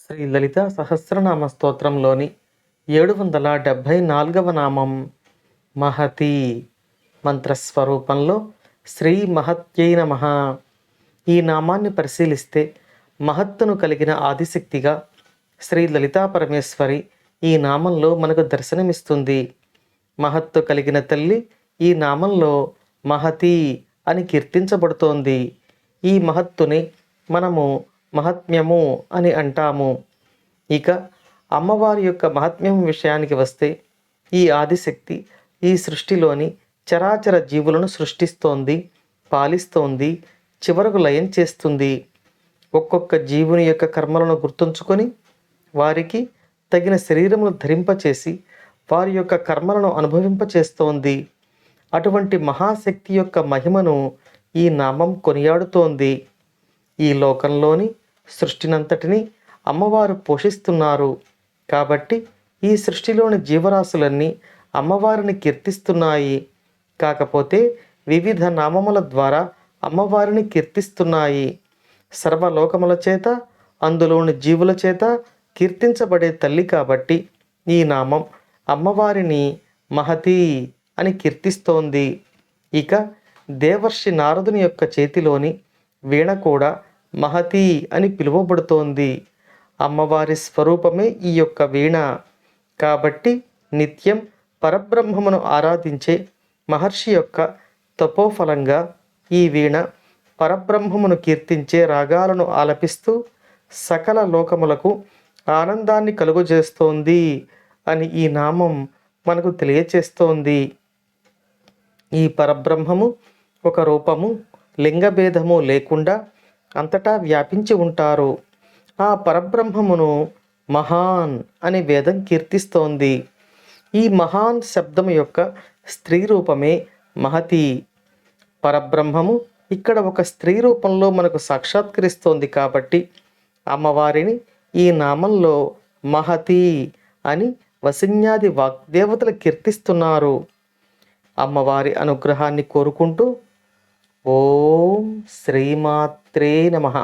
శ్రీ లలితా సహస్రనామ స్తోత్రంలోని 774వ నామం మహతి. మంత్రస్వరూపంలో శ్రీ మహత్యై నమః. ఈ నామాన్ని పరిశీలిస్తే మహత్తును కలిగిన ఆదిశక్తిగా శ్రీ లలితా పరమేశ్వరి ఈ నామంలో మనకు దర్శనమిస్తుంది. మహత్తు కలిగిన తల్లి ఈ నామంలో మహతి అని కీర్తించబడుతోంది. ఈ మహత్తుని మనము మహాత్మ్యము అని అంటాము. ఇక అమ్మవారి యొక్క మహాత్మ్యం విషయానికి వస్తే, ఈ ఆదిశక్తి ఈ సృష్టిలోని చరాచర జీవులను సృష్టిస్తోంది, పాలిస్తోంది, చివరకు లయం చేస్తుంది. ఒక్కొక్క జీవుని యొక్క కర్మలను గుర్తుంచుకొని వారికి తగిన శరీరమును ధరింపచేసి వారి యొక్క కర్మలను అనుభవింపచేస్తోంది. అటువంటి మహాశక్తి యొక్క మహిమను ఈ నామం కొనియాడుతోంది. ఈ లోకంలోని సృష్టినంతటిని అమ్మవారు పోషిస్తున్నారు. కాబట్టి ఈ సృష్టిలోని జీవరాశులన్నీ అమ్మవారిని కీర్తిస్తున్నాయి. కాకపోతే వివిధ నామముల ద్వారా అమ్మవారిని కీర్తిస్తున్నాయి. సర్వలోకముల చేత, అందులోని జీవుల చేత కీర్తించబడే తల్లి కాబట్టి ఈ నామం అమ్మవారిని మహతి అని కీర్తిస్తోంది. ఇక దేవర్షి నారదుని యొక్క చేతిలోని వీణ కూడా మహతి అని పిలువబడుతోంది. అమ్మవారి స్వరూపమే ఈ యొక్క వీణ. కాబట్టి నిత్యం పరబ్రహ్మమును ఆరాధించే మహర్షి యొక్క తపోఫలంగా ఈ వీణ పరబ్రహ్మమును కీర్తించే రాగాలను ఆలపిస్తూ సకల లోకములకు ఆనందాన్ని కలుగజేస్తోంది అని ఈ నామం మనకు తెలియచేస్తోంది. ఈ పరబ్రహ్మము ఒక రూపము, లింగభేదము లేకుండా అంతటా వ్యాపించి ఉంటారు. ఆ పరబ్రహ్మమును మహాన్ అని వేదం కీర్తిస్తోంది. ఈ మహాన్ శబ్దము యొక్క స్త్రీ రూపమే మహతి. పరబ్రహ్మము ఇక్కడ ఒక స్త్రీ రూపంలో మనకు సాక్షాత్కరిస్తోంది కాబట్టి అమ్మవారిని ఈ నామంలో మహతి అని వసిన్యాది వాగ్దేవతలు కీర్తిస్తున్నారు. అమ్మవారి అనుగ్రహాన్ని కోరుకుంటూ ఓం శ్రీమాత్రే నమః.